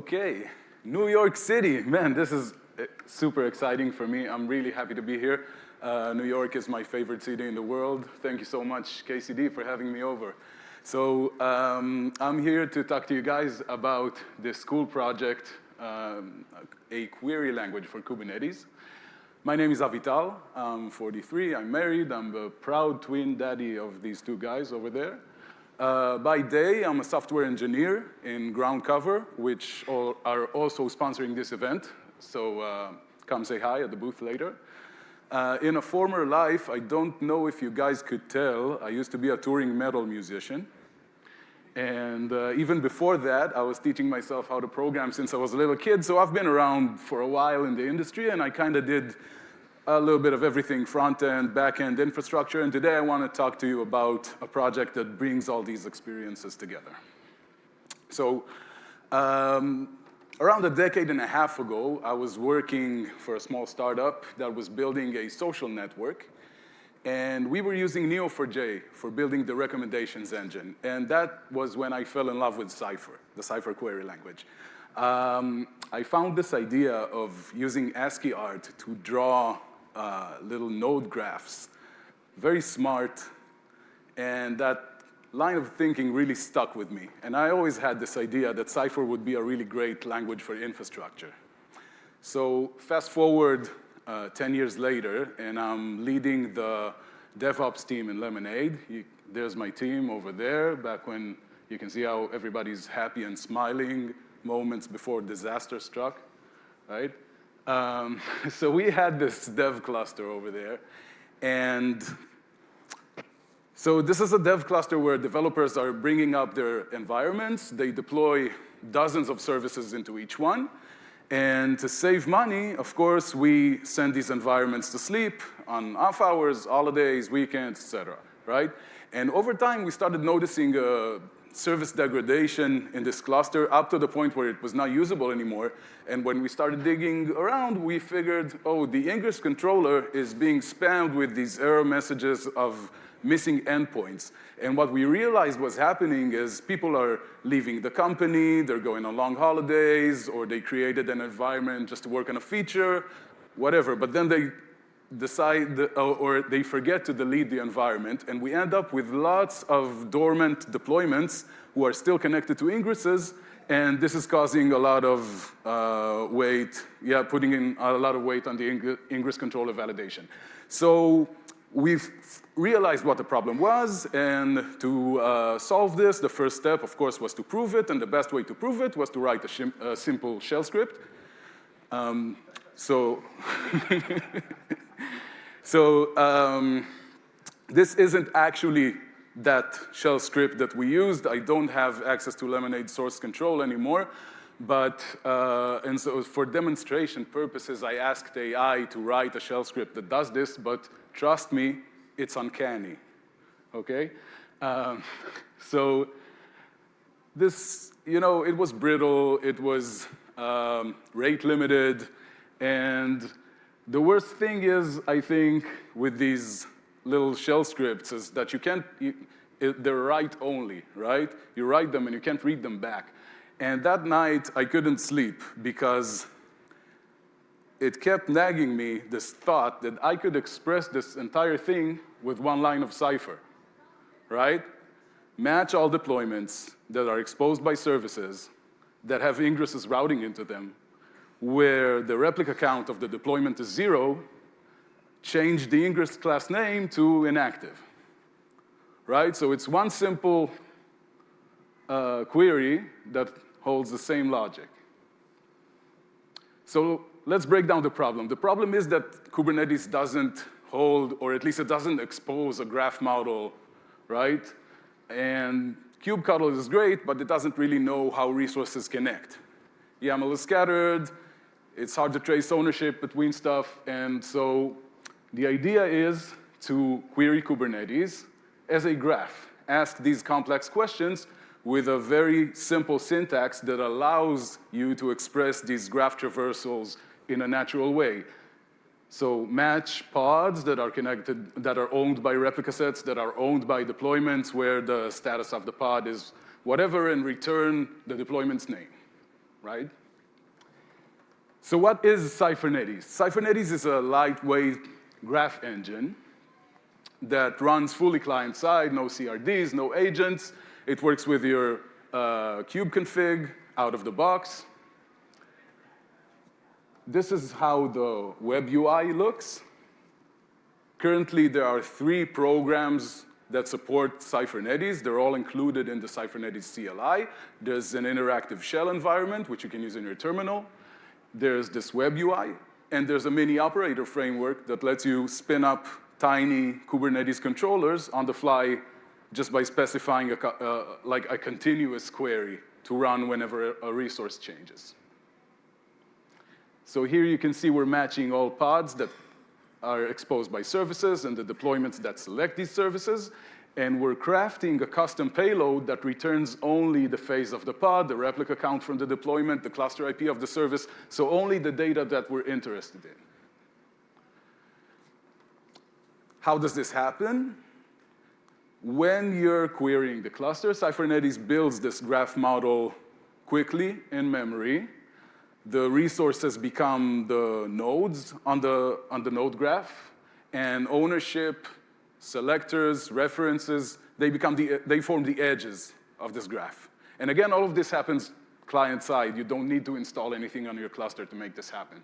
Okay, New York City, man, this is super exciting for me. I'm really happy to be here. New York is my favorite city in the world. Thank you so much, KCD, for having me over. So I'm here to talk to you guys about this cool project, a query language for Kubernetes. My name is Avital. I'm 43. I'm married. I'm the proud twin daddy of these two guys over there. By day, I'm a software engineer in Ground Cover, which are also sponsoring this event. So come say hi at the booth later. In a former life, I don't know if you guys could tell, I used to be a touring metal musician. And even before that, I was teaching myself how to program since I was a little kid. So I've been around for a while in the industry, and I kind of did a little bit of everything, front-end, back-end infrastructure. And today I want to talk to you about a project that brings all these experiences together. So around a decade and a half ago, I was working for a small startup that was building a social network. And we were using Neo4j for building the recommendations engine. And that was when I fell in love with Cypher, the Cypher query language. I found this idea of using ASCII art to draw little node graphs. Very smart. And that line of thinking really stuck with me. And I always had this idea that Cypher would be a really great language for infrastructure. So fast forward 10 years later, and I'm leading the DevOps team in Lemonade. There's my team over there, back when you can see how everybody's happy and smiling moments before disaster struck, right? So we had this dev cluster over there. And so this is a dev cluster where developers are bringing up their environments. They deploy dozens of services into each one. And to save money, of course, we send these environments to sleep on off hours, holidays, weekends, et cetera, right? And over time, we started noticing service degradation in this cluster up to the point where it was not usable anymore. And when we started digging around, we figured, oh, the ingress controller is being spammed with these error messages of missing endpoints. And what we realized was happening is people are leaving the company, they're going on long holidays, or they created an environment just to work on a feature, whatever. But then they decide, or they forget to delete the environment, and we end up with lots of dormant deployments who are still connected to ingresses, and this is causing a lot of putting in a lot of weight on the ingress controller validation. So we've realized what the problem was, and to solve this, the first step, of course, was to prove it, and the best way to prove it was to write a simple shell script. This isn't actually that shell script that we used. I don't have access to Lemonade source control anymore. But, and so for demonstration purposes, I asked AI to write a shell script that does this, but trust me, it's uncanny, okay? So this, it was brittle, it was rate limited, and the worst thing is, I think, with these little shell scripts is that you can't, they're write only, right? You write them and you can't read them back. And that night, I couldn't sleep because it kept nagging me this thought that I could express this entire thing with one line of Cypher, right? Match all deployments that are exposed by services that have ingresses routing into them, where the replica count of the deployment is 0, change the ingress class name to inactive, right? So it's one simple query that holds the same logic. So let's break down the problem. The problem is that Kubernetes doesn't hold, or at least it doesn't expose a graph model, right? And kubectl is great, but it doesn't really know how resources connect. YAML is scattered. It's hard to trace ownership between stuff. And so the idea is to query Kubernetes as a graph, ask these complex questions with a very simple syntax that allows you to express these graph traversals in a natural way. So match pods that are connected, that are owned by replica sets, that are owned by deployments where the status of the pod is whatever, and return the deployment's name, right? So what is Cyphernetes? Cyphernetes is a lightweight graph engine that runs fully client-side, no CRDs, no agents. It works with your kube config out of the box. This is how the web UI looks. Currently, there are 3 programs that support Cyphernetes. They're all included in the Cyphernetes CLI. There's an interactive shell environment, which you can use in your terminal. There's this web UI, and there's a mini operator framework that lets you spin up tiny Kubernetes controllers on the fly just by specifying a continuous query to run whenever a resource changes. So here you can see we're matching all pods that are exposed by services and the deployments that select these services. And we're crafting a custom payload that returns only the phase of the pod, the replica count from the deployment, the cluster IP of the service, so only the data that we're interested in. How does this happen? When you're querying the cluster, Cyphernetes builds this graph model quickly in memory. The resources become the nodes on the node graph, and ownership, selectors, references, they form the edges of this graph. And again, all of this happens client-side. You don't need to install anything on your cluster to make this happen.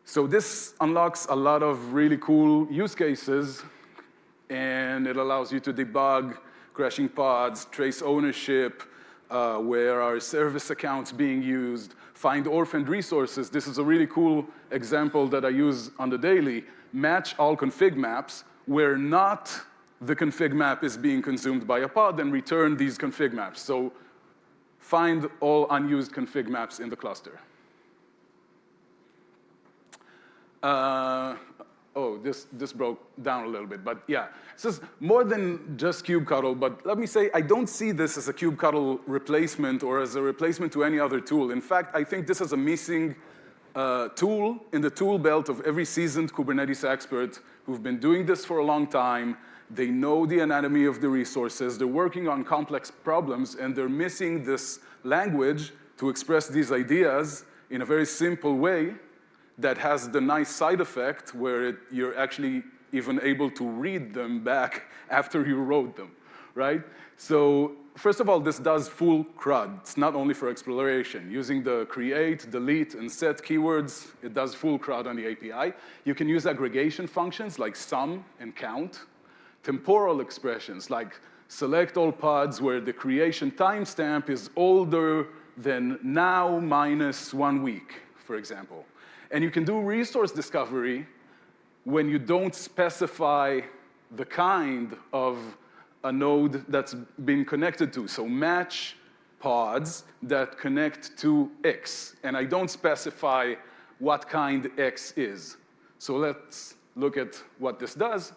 So this unlocks a lot of really cool use cases, and it allows you to debug crashing pods, trace ownership, where are service accounts being used, find orphaned resources. This is a really cool example that I use on the daily. Match all config maps where not the config map is being consumed by a pod, and return these config maps. So find all unused config maps in the cluster. This broke down a little bit, but yeah. This is more than just kubectl, but let me say, I don't see this as a kubectl replacement or as a replacement to any other tool. In fact, I think this is a missing tool in the tool belt of every seasoned Kubernetes expert who've been doing this for a long time. They know the anatomy of the resources, they're working on complex problems, and they're missing this language to express these ideas in a very simple way that has the nice side effect where you're actually even able to read them back after you wrote them, right? So first of all, this does full CRUD. It's not only for exploration. Using the create, delete, and set keywords, it does full CRUD on the API. You can use aggregation functions like sum and count. Temporal expressions like select all pods where the creation timestamp is older than now minus 1 week, for example. And you can do resource discovery when you don't specify the kind of a node that's been connected to. So match pods that connect to X. And I don't specify what kind X is. So let's look at what this does.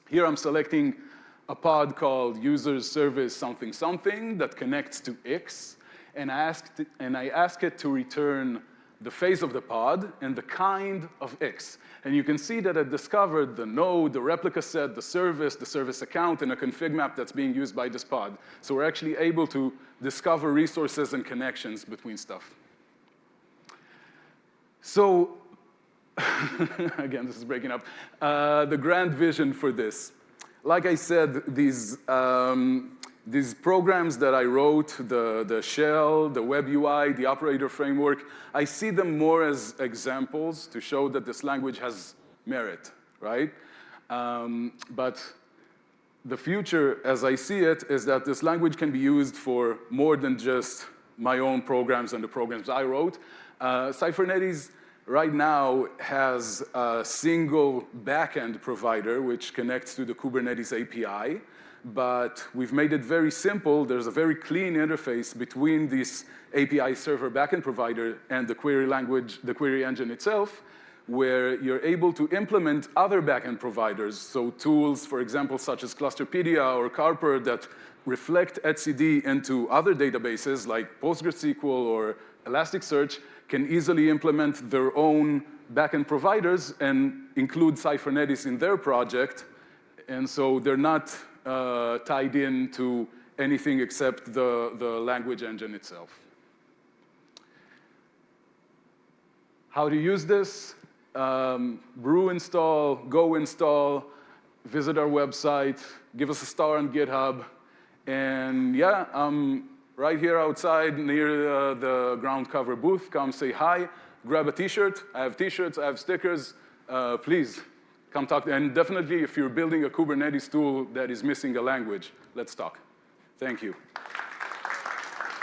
Here I'm selecting a pod called users service something something that connects to X. And I ask it to return the phase of the pod and the kind of X. And you can see that it discovered the node, the replica set, the service account, and a config map that's being used by this pod. So we're actually able to discover resources and connections between stuff. So, again, this is breaking up. The grand vision for this. Like I said, these programs that I wrote, the shell, the web UI, the operator framework, I see them more as examples to show that this language has merit, right? But the future, as I see it, is that this language can be used for more than just my own programs and the programs I wrote. Cyphernetes right now has a single backend provider which connects to the Kubernetes API. But we've made it very simple. There's a very clean interface between this API server backend provider and the query language, the query engine itself, where you're able to implement other backend providers. So tools, for example, such as Clusterpedia or Carper that reflect etcd into other databases like PostgreSQL or Elasticsearch can easily implement their own backend providers and include Cyphernetes in their project. And so they're not tied in to anything except the language engine itself. how to use this, brew install, go install, visit our website, give us a star on GitHub. And yeah, I'm right here outside near the ground cover booth. Come say hi, grab a t-shirt. I have t-shirts, I have stickers. Please, come talk. And definitely, if you're building a Kubernetes tool that is missing a language, let's talk. Thank you.